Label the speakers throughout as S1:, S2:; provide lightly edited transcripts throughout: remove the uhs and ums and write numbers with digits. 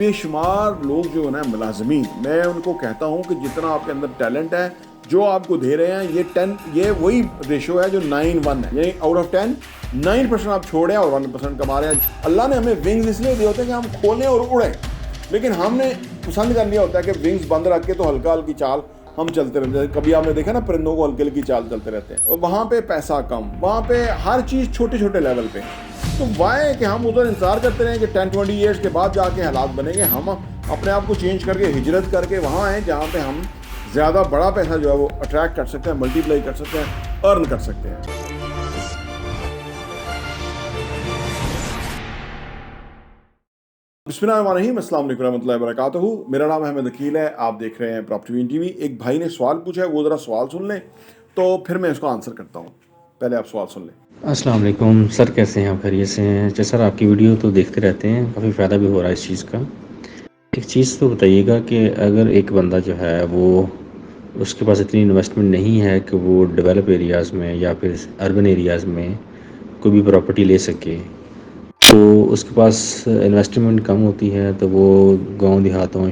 S1: बेशुमार लोग जो है ना मुलाजमीन, मैं उनको कहता हूँ कि जितना आपके अंदर टैलेंट है जो आपको दे रहे हैं ये वही रेशो है जो 9-1 है, यानी आउट ऑफ 10 9% आप छोड़ें और 1% कमा रहे हैं। अल्लाह ने हमें विंग्स इसलिए दिए होते हैं कि हम खोलें और उड़ें, लेकिन हमने पसंद कर लिया होता है कि विंग्स बंद रख के तो हल्का हल्की चाल हम चलते रहते हैं। कभी आपने देखा ना परिंदों को हल्की हल्की चाल चलते रहते हैं, वहाँ पे पैसा कम, वहाँ पे हर चीज़ छोटे छोटे लेवल पे। तो वाय कि हम उधर इंतजार करते रहें कि 10-20 ईयर्स के बाद जाके हालात बनेंगे। हम अपने आप को चेंज करके हिजरत करके वहाँ आए जहाँ पे हम ज़्यादा बड़ा पैसा जो है वो अट्रैक्ट कर सकते हैं, मल्टीप्लाई कर सकते हैं, अर्न कर सकते हैं। बिस्मिल्लाहिर्रहमानिर्रहीम, अस्सलाम वालेकुम रहमतुल्लाहि व बरकातहू। मेरा नाम अहमद अकील है, आप देख रहे हैं प्रॉपर्टी वीन टीवी। एक भाई ने सवाल पूछा है, वो ज़रा सवाल सुन लें तो फिर मैं उसको आंसर करता हूँ। पहले आप सवाल सुन लें।
S2: अस्सलाम वालेकुम सर, कैसे हैं आप? खैरियत से हैं? अच्छा सर, आपकी वीडियो तो देखते रहते हैं, काफ़ी फ़ायदा भी हो रहा है इस चीज़ का। एक चीज़ तो बताइएगा कि अगर एक बंदा जो है वो उसके पास इतनी इन्वेस्टमेंट नहीं है कि वो डेवलप एरियाज़ में या फिर अर्बन एरियाज़ में कोई भी प्रॉपर्टी ले सके, तो उसके पास इन्वेस्टमेंट कम होती है, तो वो गांव देहातों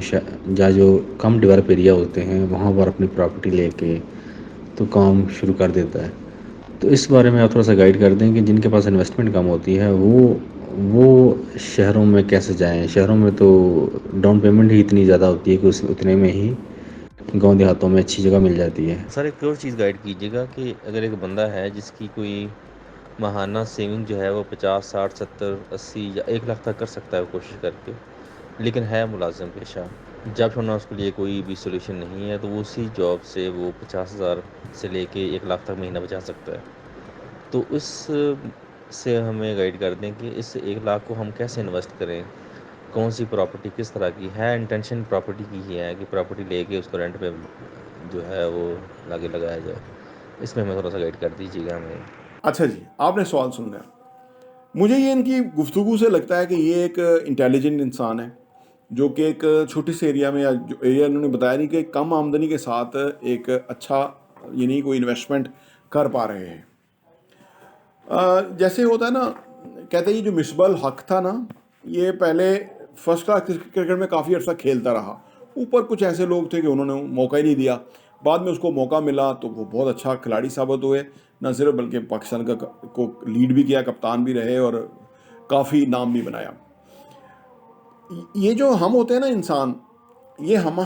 S2: या जो कम डेवलप एरिया होते हैं वहाँ पर अपनी प्रॉपर्टी लेके तो काम शुरू कर देता है। तो इस बारे में आप थोड़ा सा गाइड कर दें कि जिनके पास इन्वेस्टमेंट कम होती है वो शहरों में कैसे जाएं। शहरों में तो डाउन पेमेंट ही इतनी ज़्यादा होती है कि उस उतने में ही गांव देहातों में अच्छी जगह मिल जाती है।
S3: सर एक और चीज़ गाइड कीजिएगा कि अगर एक बंदा है जिसकी कोई माहाना सेविंग जो है वो 50, 60, 70, 80 या 1 लाख तक कर सकता है वो कोशिश करके, लेकिन है मुलाजिम पेशा, जॉब छोड़ना उसके लिए कोई भी सोल्यूशन नहीं है, तो वो उसी जॉब से वो 50,000 से लेके 1 लाख तक महीना बचा सकता है। तो इस से हमें गाइड कर दें कि इस 1 लाख को हम कैसे इन्वेस्ट करें, कौन सी प्रॉपर्टी किस तरह की है। इंटेंशन प्रॉपर्टी की ही है कि प्रॉपर्टी लेके उसको रेंट पे जो है वो आगे लगाया जाए। इसमें हमें थोड़ा सा गाइड कर दीजिएगा हमें।
S1: अच्छा जी, आपने सवाल सुन लिया। मुझे ये इनकी गुफ्तगू से लगता है कि ये एक इंटेलिजेंट इंसान है, जो कि एक छोटे से एरिया में, या जो एरिया इन्होंने बताया नहीं, कि कम आमदनी के साथ एक अच्छा यानी कोई इन्वेस्टमेंट कर पा रहे हैं। जैसे होता है ना, कहते हैं ये जो मिसबल हक था ना, ये पहले फर्स्ट क्लास क्रिकेट में काफ़ी अर्सा खेलता रहा। ऊपर कुछ ऐसे लोग थे कि उन्होंने मौका ही नहीं दिया, बाद में उसको मौका मिला तो वो बहुत अच्छा खिलाड़ी साबित हुए, न सिर्फ बल्कि पाकिस्तान को लीड भी किया, कप्तान भी रहे और काफ़ी नाम भी बनाया। ये जो हम होते हैं ना इंसान, ये हम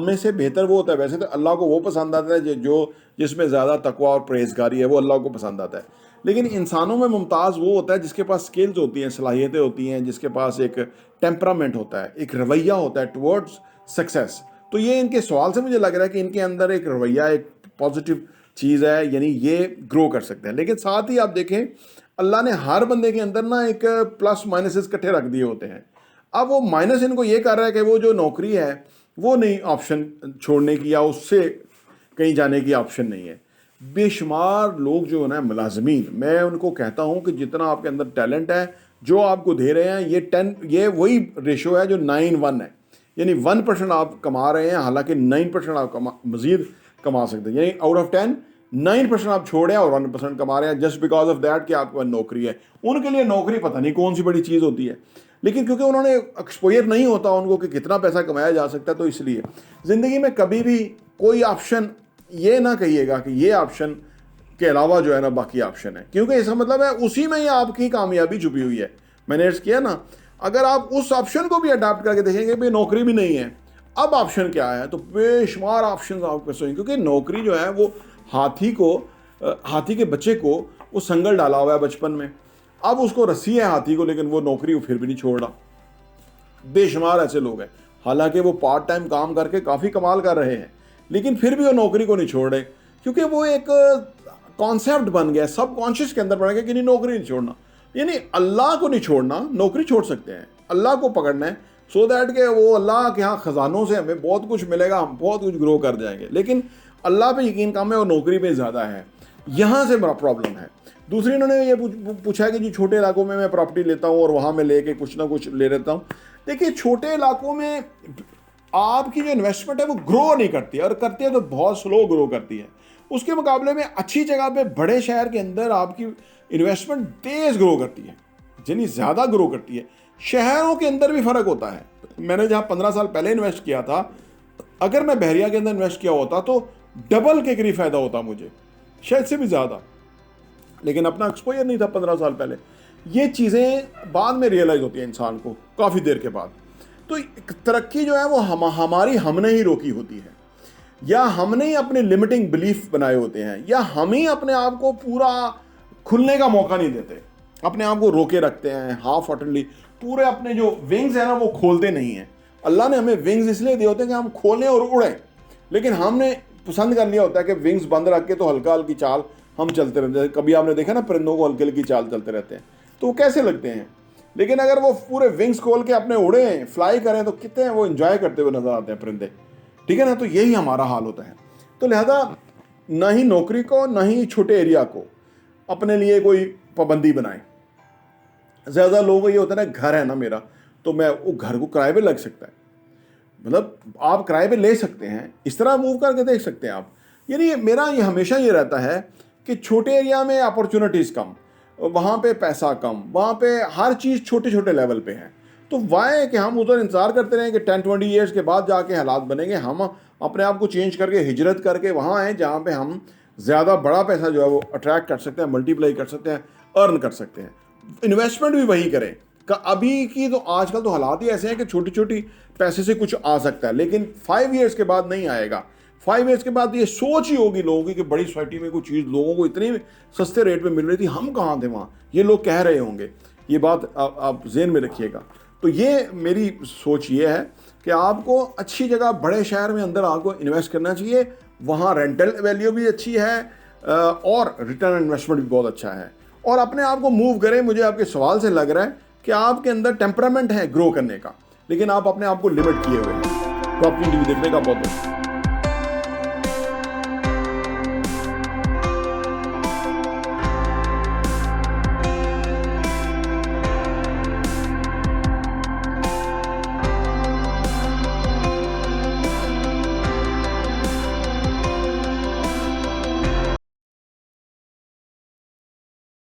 S1: में से बेहतर वो होता है। वैसे तो अल्लाह को वो पसंद आता है जो जिसमें ज़्यादा तकवा और परहेजगारी है, वो अल्लाह को पसंद आता है। लेकिन इंसानों में मुमताज़ वो होता है जिसके पास स्किल्स होती हैं, सलाहियतें होती हैं, जिसके पास एक टेम्परामेंट होता है, एक रवैया होता है टुवर्ड्स सक्सेस। तो ये इनके सवाल से मुझे लग रहा है कि इनके अंदर एक रवैया, एक पॉजिटिव चीज़ है, यानी ये ग्रो कर सकते हैं। लेकिन साथ ही आप देखें, अल्लाह ने हर बंदे के अंदर ना एक प्लस माइनस इकट्ठे रख दिए होते हैं। अब वो माइनस इनको ये कर रहा है कि वो जो नौकरी है वो नहीं, ऑप्शन छोड़ने की या उससे कहीं जाने की ऑप्शन नहीं है। बेशुमार लोग जो है ना मुलाजमीन, मैं उनको कहता हूँ कि जितना आपके अंदर टैलेंट है जो आपको दे रहे हैं, ये वही रेशो है जो 9-1 है, यानी 1% आप कमा रहे हैं, हालांकि 9% आप मजीद कमा सकते हैं। यानी आउट ऑफ 10 9% आप छोड़ें और 1% कमा रहे हैं, जस्ट बिकॉज ऑफ दैट कि आपके पास नौकरी है। उनके लिए नौकरी पता नहीं कौन सी बड़ी चीज़ होती है, लेकिन क्योंकि उन्होंने एक्सपोजर नहीं होता उनको कि कितना पैसा कमाया जा सकता है, तो इसलिए ज़िंदगी में कभी भी कोई ऑप्शन ये ना कहिएगा कि ये ऑप्शन के अलावा जो है ना बाकी ऑप्शन है, क्योंकि इसका मतलब है उसी में ही आपकी कामयाबी छुपी हुई है। मैंने अर्ज़ किया ना, अगर आप उस ऑप्शन को भी अडाप्ट करके देखेंगे भाई नौकरी भी नहीं है, अब ऑप्शन क्या है, तो बेशुमार ऑप्शन आपके पास होंगे। क्योंकि नौकरी जो है वो हाथी के बच्चे को वो संगल डाला हुआ है बचपन में, अब उसको रस्सी है हाथी को, लेकिन वो नौकरी वो फिर भी नहीं छोड़ रहा। बेशुमार ऐसे लोग हैं, हालांकि वो पार्ट टाइम काम करके काफ़ी कमाल कर रहे हैं, लेकिन फिर भी वो नौकरी को नहीं छोड़ रहे, क्योंकि वो एक कॉन्सेप्ट बन गया, सब कॉन्शियस के अंदर बन गया कि नहीं, नौकरी नहीं छोड़ना। यानी अल्लाह को नहीं छोड़ना, नौकरी छोड़ सकते हैं, अल्लाह को पकड़ना है, सो दैट के वो अल्लाह के यहाँ ख़जानों से हमें बहुत कुछ मिलेगा, हम बहुत कुछ ग्रो कर जाएंगे। लेकिन अल्लाह पे यकीन कम है और नौकरी पे ज़्यादा है, यहाँ से बड़ा प्रॉब्लम है। दूसरी इन्होंने ये पूछा कि जी छोटे इलाकों में मैं प्रॉपर्टी लेता हूँ और वहाँ मैं लेके कुछ ना कुछ ले लेता हूँ। देखिए, छोटे इलाकों में आपकी जो इन्वेस्टमेंट है वो ग्रो नहीं करती है, और करती है तो बहुत स्लो ग्रो करती है। उसके मुकाबले में अच्छी जगह पे, बड़े शहर के अंदर आपकी इन्वेस्टमेंट तेज़ ग्रो करती है, यानी ज़्यादा ग्रो करती है। शहरों के अंदर भी फ़र्क होता है, मैंने जहाँ 15 साल पहले इन्वेस्ट किया था, अगर मैं बहरिया के अंदर इन्वेस्ट किया होता तो डबल के करीब फ़ायदा होता मुझे, शायद से भी ज़्यादा। लेकिन अपना एक्सपोजर नहीं था 15 साल पहले। ये चीज़ें बाद में रियलाइज़ होती हैं इंसान को काफ़ी देर के बाद। तो तरक्की जो है वो हमारी हमने ही रोकी होती है, या हमने ही अपने लिमिटिंग बिलीफ बनाए होते हैं, या हम ही अपने आप को पूरा खुलने का मौका नहीं देते, अपने आप को रोके रखते हैं हाफ हार्टेडली। पूरे अपने जो विंग्स हैं ना वो खोलते नहीं हैं। अल्लाह ने हमें विंग्स इसलिए दिए होते हैं कि हम खोलें और उड़ें, लेकिन हमने पसंद कर लिया होता है कि विंग्स बंद रख के तो हल्का हल्की चाल हम चलते रहते हैं। कभी आपने देखा ना परिंदों को हल्की हल्की चाल चलते रहते हैं, तो वो कैसे लगते हैं। लेकिन अगर वो पूरे विंग्स खोल के अपने उड़ें, फ्लाई करें, तो कितने वो एंजॉय करते हुए नजर आते हैं परिंदे, ठीक है ना। तो यही हमारा हाल होता है। तो लिहाजा ना ही नौकरी को, ना ही छोटे एरिया को अपने लिए कोई पाबंदी बनाएं। ज़्यादा लोगों को ये होता है ना, घर है ना मेरा, तो मैं वो घर को किराए पे लग सकता है, मतलब आप किराए पे ले सकते हैं, इस तरह मूव करके देख सकते हैं आप। यानी मेरा ये हमेशा ये रहता है कि छोटे एरिया में अपॉर्चुनिटीज़ कम, वहाँ पे पैसा कम, वहाँ पे हर चीज़ छोटे छोटे लेवल पे है। तो वाह कि हम उधर इंतज़ार करते रहें कि 10-20 ईयर्स के बाद जाके हालात बनेंगे। हम अपने आप को चेंज करके हिजरत करके वहाँ आएँ जहाँ पे हम ज़्यादा बड़ा पैसा जो है वो अट्रैक्ट कर सकते हैं, मल्टीप्लाई कर सकते हैं, अर्न कर सकते हैं। इन्वेस्टमेंट भी वही करें। अभी की तो आजकल तो हालात ही ऐसे हैं कि छोटी छोटी पैसे से कुछ आ सकता है, लेकिन 5 ईयर्स के बाद नहीं आएगा। 5 ईयर्स के बाद ये सोच ही होगी लोगों की कि बड़ी सोसाइटी में कोई चीज़ लोगों को इतनी सस्ते रेट में मिल रही थी, हम कहाँ थे वहाँ, ये लोग कह रहे होंगे। ये बात आप ज़हन में रखिएगा। तो ये मेरी सोच ये है कि आपको अच्छी जगह, बड़े शहर में अंदर आपको इन्वेस्ट करना चाहिए। वहाँ रेंटल वैल्यू भी अच्छी है और रिटर्न इन्वेस्टमेंट भी बहुत अच्छा है। और अपने आप को मूव करें। मुझे आपके सवाल से लग रहा है कि आपके अंदर टेम्परामेंट है ग्रो करने का, लेकिन आप अपने आप को लिमिट किए हुए हैं। तो अपनी टीवी देखने का बहुत